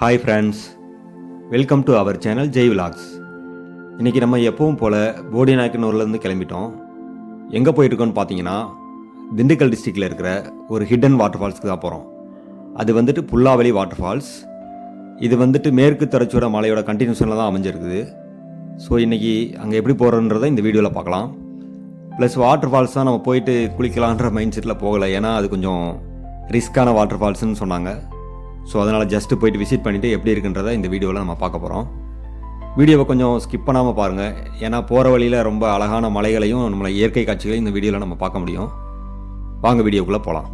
Hi friends, welcome to our channel Jai vlogs. இன்றைக்கி நம்ம எப்பவும் போல் போடிநாயக்கனூர்லேருந்து கிளம்பிட்டோம். எங்கே போயிட்டுருக்கோன்னு பார்த்தீங்கன்னா, திண்டுக்கல் டிஸ்ட்ரிக்டில் இருக்கிற ஒரு ஹிடன் வாட்டர் ஃபால்ஸ்க்கு தான் போகிறோம். அது வந்துட்டு புல்லாவெளி வாட்டர் ஃபால்ஸ். இது வந்துட்டு மேற்கு தொடர்ச்சியோட மலையோட கண்டினியூஷனில் தான் அமைஞ்சிருக்குது. ஸோ இன்றைக்கி அங்கே எப்படி போகிறோன்றதை இந்த வீடியோவில் பார்க்கலாம். ப்ளஸ் வாட்டர் ஃபால்ஸ் தான் நம்ம போயிட்டு குளிக்கலான்ற மைண்ட் செட்டில் போகலை, ஏன்னா அது கொஞ்சம் ரிஸ்க்கான வாட்டர் ஃபால்ஸ்னு சொன்னாங்க. ஸோ அதனால் ஜஸ்ட்டு போயிட்டு விசிட் பண்ணிவிட்டு எப்படி இருக்குன்றதை இந்த வீடியோவில் நம்ம பார்க்க போகிறோம். வீடியோவை கொஞ்சம் ஸ்கிப் பண்ணாமல் பாருங்கள், ஏன்னா போகிற வழியில் ரொம்ப அழகான மலைகளையும் நம்மளை இயற்கை காட்சிகளையும் இந்த வீடியோவில் நம்ம பார்க்க முடியும். வாங்க வீடியோக்குள்ளே போகலாம்.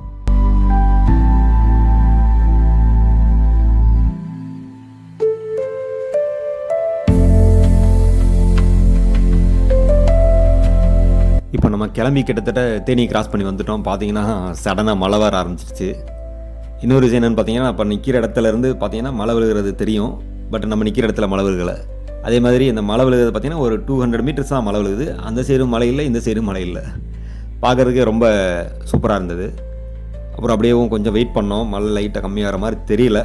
இப்போ நம்ம கிளம்பி கிட்டத்தட்ட தேனி கிராஸ் பண்ணி வந்துட்டோம். பார்த்தீங்கன்னா சடனாக மழை வர ஆரம்பிச்சிருச்சு. இன்னொரு விஷயம் என்னென்னு பார்த்தீங்கன்னா, இப்போ நிற்கிற இடத்துலேருந்து பார்த்தீங்கன்னா மழை விழுகிறது தெரியும், பட் நம்ம நிற்கிற இடத்துல மழை விழுகலை. அதே மாதிரி இந்த மழை விழுகிறது பார்த்தீங்கன்னா ஒரு 200 மீட்டர்ஸ் தான் மழை விழுகுது. அந்த சைடும் மழை இல்லை, இந்த சைடும் மழை இல்லை. பார்க்குறதுக்கே ரொம்ப சூப்பராக இருந்தது. அப்புறம் அப்படியேவும் கொஞ்சம் வெயிட் பண்ணோம், மழை லைட்டாக கம்மியாகிற மாதிரி தெரியல.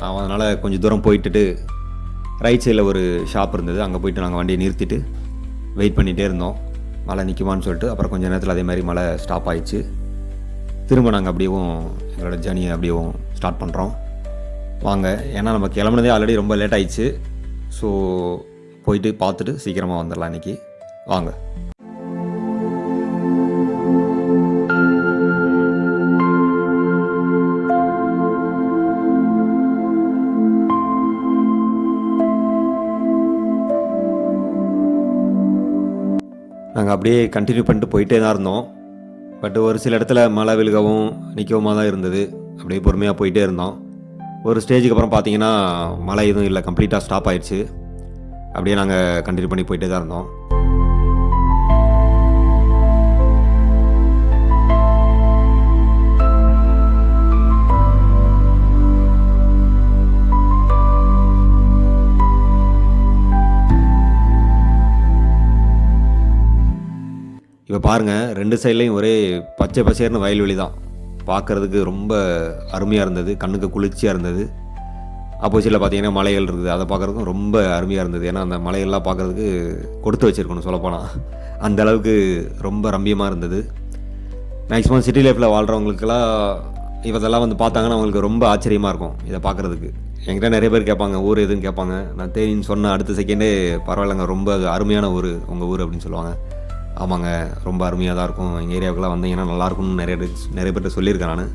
அதனால் கொஞ்சம் தூரம் போயிட்டுட்டு ரைட் சைடில் ஒரு ஷாப் இருந்தது, அங்கே போயிட்டு நாங்கள் வண்டியை நிறுத்திட்டு வெயிட் பண்ணிகிட்டே இருந்தோம் மழை நிற்குமான்னு சொல்லிட்டு. அப்புறம் கொஞ்சம் நேரத்தில் அதே மாதிரி மழை ஸ்டாப் ஆயிடுச்சு. திரும்ப நாங்கள் அப்படியேவும் எங்களோட ஜர்னியை அப்படியேவும் ஸ்டார்ட் பண்ணுறோம். வாங்க, ஏன்னா நம்ம கிளம்புனதே ஆல்ரெடி ரொம்ப லேட் ஆயிடுச்சு. ஸோ போயிட்டு பார்த்துட்டு சீக்கிரமாக வந்துடலாம் இன்றைக்கி. வாங்க. நாங்கள் அப்படியே கண்டினியூ பண்ணிட்டு போயிட்டே தான் இருந்தோம். பட் ஒரு சில இடத்துல மழை விழுகவும் நிற்கவும் தான் இருந்தது. அப்படியே பொறுமையாக போயிட்டே இருந்தோம். ஒரு ஸ்டேஜுக்கு அப்புறம் பார்த்தீங்கன்னா மழை எதுவும் இல்லை, கம்ப்ளீட்டாக ஸ்டாப் ஆயிடுச்சு. அப்படியே நாங்கள் கண்டினியூ பண்ணி போயிட்டே தான் இருந்தோம். இப்போ பாருங்கள், ரெண்டு சைட்லேயும் ஒரே பச்சை பசேர்னு வயல்வெளி தான். பார்க்குறதுக்கு ரொம்ப அருமையாக இருந்தது, கண்ணுக்கு குளிர்ச்சியாக இருந்தது. ஆப்போசிட்டில் பார்த்தீங்கன்னா மலைகள் இருக்குது, அதை பார்க்குறதுக்கும் ரொம்ப அருமையாக இருந்தது. ஏன்னா அந்த மலையெல்லாம் பார்க்குறதுக்கு கொடுத்து வச்சுருக்கணும் சொல்லப்போனால், அந்த அளவுக்கு ரொம்ப ரம்மியமாக இருந்தது. மேக்ஸிமம் சிட்டி லைஃப்பில் வாழ்கிறவங்களுக்கெல்லாம் இதெல்லாம் வந்து பார்த்தாங்கன்னா அவங்களுக்கு ரொம்ப ஆச்சரியமாக இருக்கும் இதை பார்க்குறதுக்கு. என்கிட்ட நிறைய பேர் கேட்பாங்க ஊர் எதுன்னு கேட்பாங்க. நான் தேனின்னு சொன்ன அடுத்த செகண்டே பரவாயில்லைங்க, ரொம்ப அருமையான ஊர் உங்கள் ஊர் அப்படின்னு சொல்லுவாங்க. ஆமாங்க, ரொம்ப அருமையாக தான் இருக்கும், எங்கள் ஏரியாவுக்குலாம் வந்தீங்கன்னா நல்லாயிருக்கும்னு நிறைய பேர்கிட்ட சொல்லியிருக்கேன் நான்.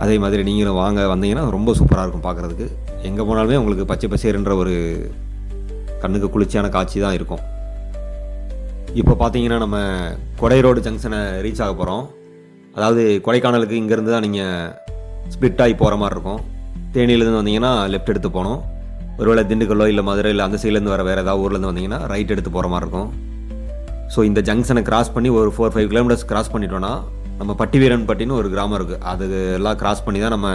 அதே மாதிரி நீங்களும் வாங்க, வந்தீங்கன்னா ரொம்ப சூப்பராக இருக்கும் பார்க்குறதுக்கு. எங்கே போனாலுமே உங்களுக்கு பச்சை பசேருன்ற ஒரு கண்ணுக்கு குளிர்ச்சியான காட்சி தான் இருக்கும். இப்போ பார்த்தீங்கன்னா நம்ம கொடை ரோடு ஜங்ஷனை ரீச் ஆக போகிறோம். அதாவது கொடைக்கானலுக்கு இங்கேருந்து தான் நீங்கள் ஸ்ப்ளிட் ஆகி போகிற மாதிரி இருக்கும். தேனியிலேருந்து வந்தீங்கன்னா லெஃப்ட் எடுத்து போகணும். ஒருவேளை திண்டுக்கல்லோ இல்லை மதுரை இல்லை அந்த சைட்லேருந்து வேறு ஏதாவது ஊர்லேருந்து வந்தீங்கன்னா ரைட் எடுத்து போகிற மாதிரி இருக்கும். ஸோ இந்த ஜங்ஷனை கிராஸ் பண்ணி ஒரு 4-5 கிலோமீட்டர்ஸ் கிராஸ் பண்ணிட்டோன்னா நம்ம பட்டிவீரன்பட்டின்னு ஒரு கிராமம் இருக்குது. அது எல்லாம் கிராஸ் பண்ணி தான் நம்ம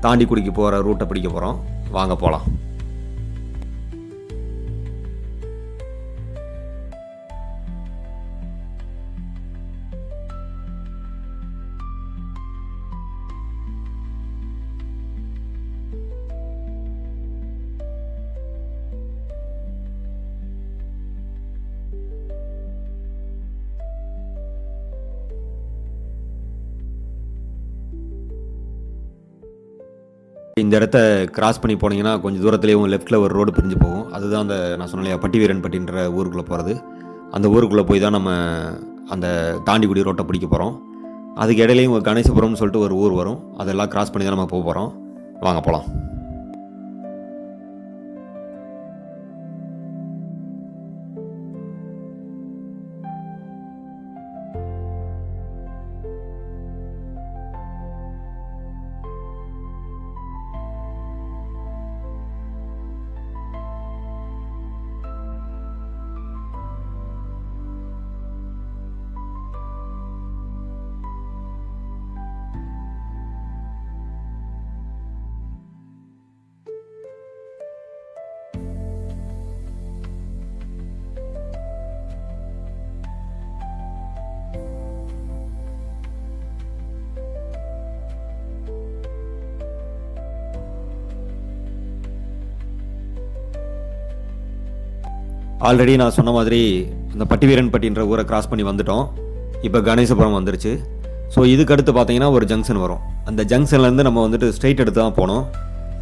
தாண்டிக்குடிக்கு போகிற ரூட்டை பிடிக்க போகிறோம். வாங்க போகலாம். இந்த இடத்த கிராஸ் பண்ணி போனீங்கன்னா கொஞ்சம் தூரத்துலேயும் லெஃப்ட்டில் ஒரு ரோடு பிரிஞ்சு போகும். அதுதான் அந்த நான் சொன்னலையா பட்டிவீரன்பட்டின்ற ஊருக்குள்ளே போகிறது. அந்த ஊருக்குள்ளே போய் தான் நம்ம அந்த தாண்டிக்குடி ரோட்டை பிடிக்க போகிறோம். அதுக்கு இடையிலையும் ஒரு கணேசபுரம்னு சொல்லிட்டு ஒரு ஊர் வரும். அதெல்லாம் கிராஸ் பண்ணி தான் நம்ம போக போகிறோம். வாங்க போகலாம். ஆல்ரெடி நான் சொன்ன மாதிரி அந்த பட்டிவீரன்பட்டின்ற ஊரை கிராஸ் பண்ணி வந்துட்டோம். இப்போ கணேசபுரம் வந்துருச்சு. ஸோ இதுக்கு அடுத்து பார்த்தீங்கன்னா ஒரு ஜங்ஷன் வரும். அந்த ஜங்ஷன்லேருந்து நம்ம வந்துட்டு ஸ்ட்ரைட் எடுத்து தான் போனோம்.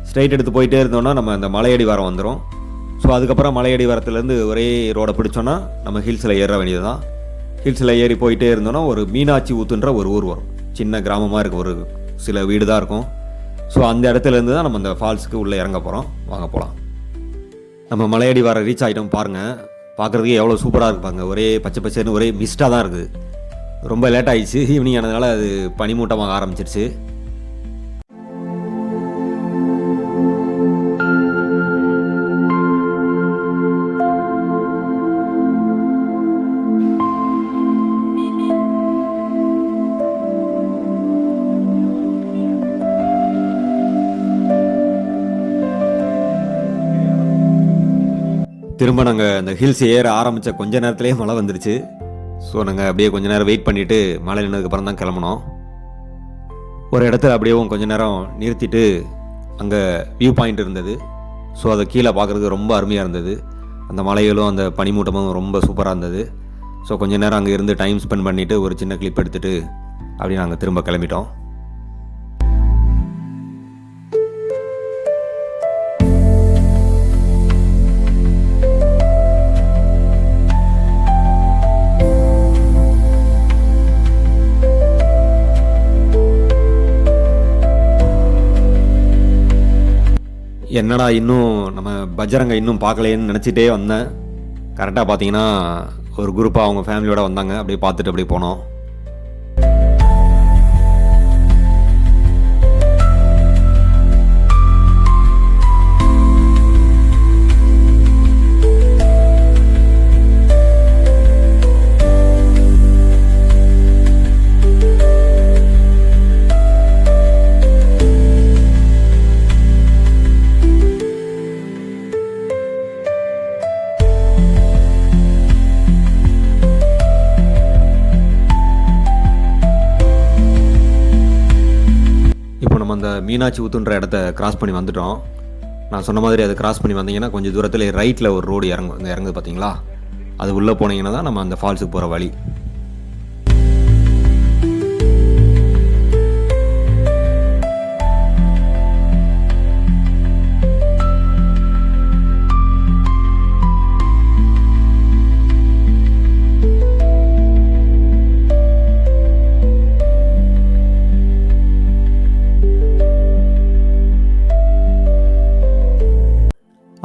ஸ்ட்ரைட் எடுத்து போயிட்டே இருந்தோம்னா நம்ம அந்த மலையடிவாரம் வந்துடும். ஸோ அதுக்கப்புறம் மலையடிவாரத்துலேருந்து ஒரே ரோடை பிடிச்சோன்னா நம்ம ஹில்ஸில் ஏற வேண்டியது தான். ஹில்ஸில் ஏறி போயிட்டே இருந்தோன்னா ஒரு மீனாட்சி ஊத்துன்ற ஒரு ஊர் வரும். சின்ன கிராமமாக இருக்கும், ஒரு சில வீடு தான் இருக்கும். ஸோ அந்த இடத்துலேருந்து தான் நம்ம அந்த ஃபால்ஸுக்கு உள்ளே இறங்க போகிறோம். வாங்க போகலாம். நம்ம மலையடிவாரம் ரீச் ஆகிட்டோம். பாருங்கள், பார்க்குறதுக்கு எவ்வளோ சூப்பராக இருக்குது பாருங்க. ஒரே பச்சை பச்சைன்னு ஒரே மிஸ்டாக தான் இருக்குது. ரொம்ப லேட் ஆகிடுச்சு, ஈவினிங் ஆனதுனால அது பனிமூட்டமாக ஆரம்பிச்சிருச்சு. திரும்ப நாங்கள் அந்த ஹில்ஸ் ஏற ஆரம்பித்த கொஞ்ச நேரத்துலேயே மழை வந்துருச்சு. ஸோ நாங்கள் அப்படியே கொஞ்சம் நேரம் வெயிட் பண்ணிவிட்டு மழை நின்னதுக்கப்புறம் தான் கிளம்புனோம். ஒரு இடத்துல அப்படியே கொஞ்சம் நேரம் நிறுத்திட்டு அங்கே வியூ பாயிண்ட் இருந்தது. ஸோ அதை கீழே பார்க்குறதுக்கு ரொம்ப அருமையாக இருந்தது. அந்த மலைகளும் அந்த பனிமூட்டமும் ரொம்ப சூப்பராக இருந்தது. ஸோ கொஞ்சம் நேரம் அங்கே இருந்து டைம் ஸ்பெண்ட் பண்ணிவிட்டு ஒரு சின்ன கிளிப் எடுத்துகிட்டு அப்படியே நாங்கள் திரும்ப கிளம்பிட்டோம். என்னடா இன்னும் நம்ம பஜ்ரங்க இன்னும் பார்க்கலையேன்னு நினச்சிட்டே வந்தேன். கரெக்டாக பார்த்தீங்கன்னா ஒரு குரூப்பாக அவங்க ஃபேமிலியோடு வந்தாங்க. அப்படியே பார்த்துட்டு அப்படியே போனோம். அந்த மீனாட்சி ஊத்துன்ற இடத்த கிராஸ் பண்ணி வந்துட்டோம். நான் சொன்ன மாதிரி அதை கிராஸ் பண்ணி வந்தீங்கன்னா கொஞ்சம் தூரத்தில் ரைட்டில் ஒரு ரோடு இறங்குது பார்த்தீங்களா? அது உள்ளே போனீங்கன்னா தான் நம்ம அந்த ஃபால்ஸுக்கு போகிற வழி.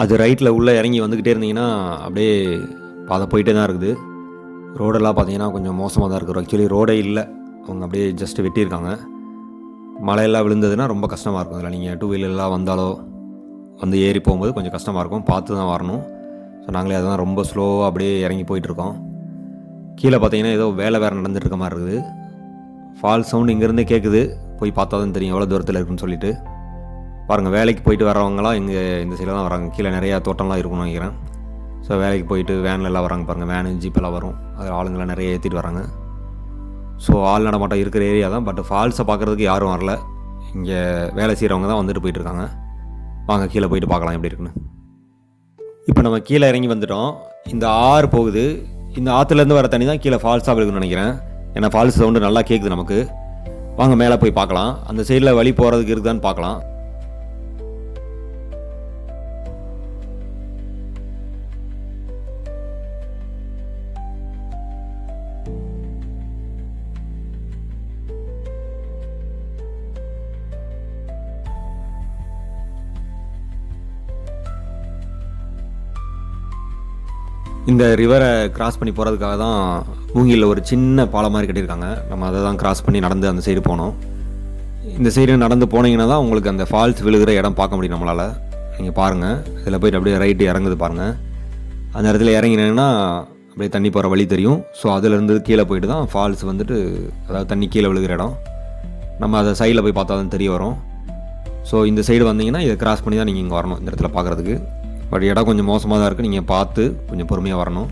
அது ரைட்டில் உள்ளே இறங்கி வந்துக்கிட்டே இருந்தீங்கன்னா அப்படியே பாதை போயிட்டே தான் இருக்குது. ரோடெல்லாம் பார்த்தீங்கன்னா கொஞ்சம் மோசமாக தான் இருக்குது. ஆக்சுவலி ரோடே இல்லை, அவங்க அப்படியே ஜஸ்ட்டு வெட்டியிருக்காங்க. மழையெல்லாம் விழுந்ததுன்னா ரொம்ப கஷ்டமாக இருக்கும். அதில் நீங்கள் டூ வீலர்லாம் வந்தாலோ வந்து ஏறி போகும்போது கொஞ்சம் கஷ்டமாக இருக்கும். பார்த்து தான் வரணும். ஸோ நாங்களே அதுதான் ரொம்ப ஸ்லோவாக அப்படியே இறங்கி போயிட்டுருக்கோம். கீழே பார்த்தீங்கன்னா ஏதோ வேலை வேறு நடந்துட்டு இருக்க மாதிரி இருக்குது. ஃபால் சவுண்ட் இங்கேருந்தே கேட்குது. போய் பார்த்தா தான் தெரியும் எவ்வளோ தூரத்தில் இருக்குதுன்னு சொல்லிட்டு. பாருங்கள், வேலைக்கு போயிட்டு வரவங்களாம் இந்த சைடில் தான் வராங்க. கீழே நிறையா தோட்டம்லாம் இருக்குன்னு நினைக்கிறேன். ஸோ வேலைக்கு போயிட்டு வேன்லலாம் வராங்க பாருங்கள். வேனு ஜீப்பெல்லாம் வரும். அதில் ஆளுங்களாம் நிறைய ஏற்றிட்டு வராங்க. ஸோ ஆள் நடமாட்டம் இருக்கிற ஏரியா தான். பட் ஃபால்ஸை பார்க்குறதுக்கு யாரும் வரல. இங்கே வேலை செய்கிறவங்க தான் வந்துட்டு போயிட்டுருக்காங்க. வாங்க கீழே போயிட்டு பார்க்கலாம் எப்படி இருக்குன்னு. இப்போ நம்ம கீழே இறங்கி வந்துட்டோம். இந்த ஆறு போகுது. இந்த ஆற்றுலேருந்து வர தண்ணி தான் கீழே ஃபால்ஸாக இருக்குன்னு நினைக்கிறேன். ஏன்னா ஃபால்ஸ் சவுண்டு நல்லா கேட்குது நமக்கு. வாங்க மேலே போய் பார்க்கலாம். அந்த சைடில் வழி போகிறதுக்கு இருக்குதான்னு பார்க்கலாம். இந்த ரிவரை கிராஸ் பண்ணி போகிறதுக்காக தான் மூங்கிலில் ஒரு சின்ன பாலம் மாதிரி கட்டியிருக்காங்க. நம்ம அதை தான் கிராஸ் பண்ணி நடந்து அந்த சைடு போனோம். இந்த சைடு நடந்து போனீங்கன்னா தான் உங்களுக்கு அந்த ஃபால்ஸ் விழுகிற இடம் பார்க்க முடியும் நம்மளால். நீங்கள் பாருங்கள், இதில் போய்ட்டு அப்படியே ரைட்டு இறங்குது பாருங்கள். அந்த இடத்துல இறங்கினீங்கன்னா அப்படியே தண்ணி போகிற வழி தெரியும். ஸோ அதிலேருந்து கீழே போயிட்டு தான் ஃபால்ஸ் வந்துட்டு, அதாவது தண்ணி கீழே விழுகிற இடம். நம்ம அதை சைடில் போய் பார்த்தா தான் தெரிய வரும். ஸோ இந்த சைடு வந்தீங்கன்னா இதை கிராஸ் பண்ணி தான் நீங்கள் இங்கே வரணும் இந்த இடத்துல பார்க்குறதுக்கு. பட் இடம் கொஞ்சம் மோசமாக தான் இருக்குது. நீங்கள் பார்த்து கொஞ்சம் பொறுமையாக வரணும்.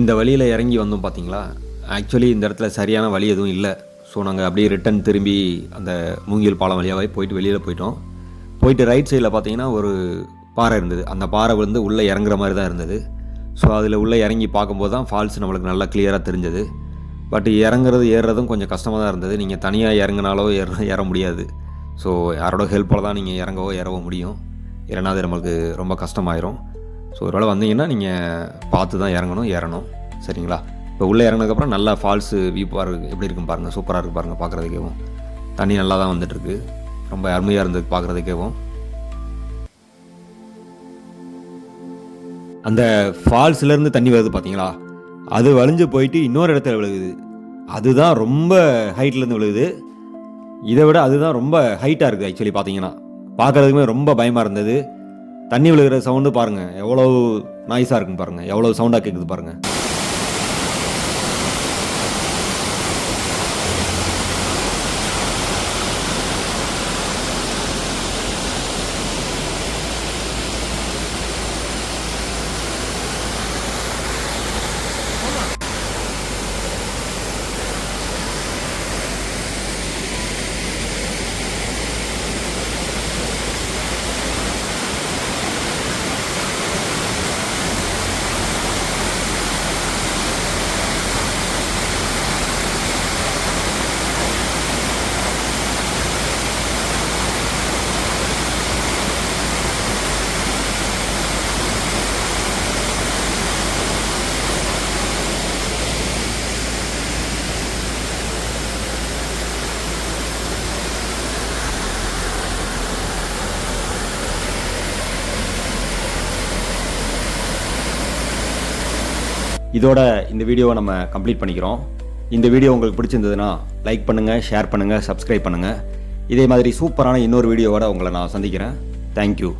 இந்த வழியில் இறங்கி வந்தோம் பார்த்தீங்களா, ஆக்சுவலி இந்த இடத்துல சரியான வழி எதுவும் இல்லை. ஸோ நாங்கள் அப்படியே ரிட்டன் திரும்பி அந்த மூங்கில் பாலம் வழியாகவே போயிட்டு வெளியில் போயிட்டோம். போயிட்டு ரைட் சைடில் பார்த்தீங்கன்னா ஒரு பாறை இருந்தது. அந்த பாறை வந்து உள்ளே இறங்குற மாதிரி தான் இருந்தது. ஸோ அதில் உள்ளே இறங்கி பார்க்கும்போது தான் ஃபால்ஸ் நம்மளுக்கு நல்லா கிளியராக தெரிஞ்சது. பட் இறங்குறது ஏறுறதும் கொஞ்சம் கஷ்டமாக தான் இருந்தது. நீங்கள் தனியாக இறங்கினாலோ ஏற முடியாது. ஸோ யாரோட ஹெல்ப்போட தான் நீங்கள் இறங்கவோ ஏறவோ முடியும். இல்லைனா அது நம்மளுக்கு ரொம்ப கஷ்டமாயிரும். ஸோ ஒரு வேளை வந்தீங்கன்னா நீங்கள் பார்த்து தான் ஏறணும். சரிங்களா? இப்போ உள்ளே இறங்கினதுக்கப்புறம் நல்லா ஃபால்ஸு வியூ எப்படி இருக்குன்னு பாருங்கள். சூப்பராக இருக்குது பாருங்கள் பார்க்குறதுக்கேவும். தண்ணி நல்லா தான் வந்துட்டுருக்கு. ரொம்ப அருமையாக இருந்தது பார்க்குறதுக்கேவும். அந்த ஃபால்ஸ்லேருந்து தண்ணி வருது பார்த்தீங்களா, அது வழிஞ்சு போயிட்டு இன்னொரு இடத்துல விழுகுது. அதுதான் ரொம்ப ஹைட்லேருந்து விழுகுது. இதை விட அதுதான் ரொம்ப ஹைட்டாக இருக்குது. ஆக்சுவலி பார்த்தீங்கன்னா பார்க்குறதுக்குமே ரொம்ப பயமாக இருந்தது. தண்ணி விழுகிற சவுண்டு பாருங்கள், எவ்வளோ நாய்ஸாக இருக்குன்னு பாருங்கள், எவ்வளோ சவுண்டாக கேட்குது பாருங்கள். இதோட இந்த வீடியோவை நம்ம கம்ப்ளீட் பண்ணிக்கிறோம். இந்த வீடியோ உங்களுக்கு பிடிச்சிருந்ததுன்னா லைக் பண்ணுங்கள், ஷேர் பண்ணுங்கள், சப்ஸ்கிரைப் பண்ணுங்கள். இதே மாதிரி சூப்பரான இன்னொரு வீடியோவோட உங்களை நான் சந்திக்கிறேன். தேங்க்யூ.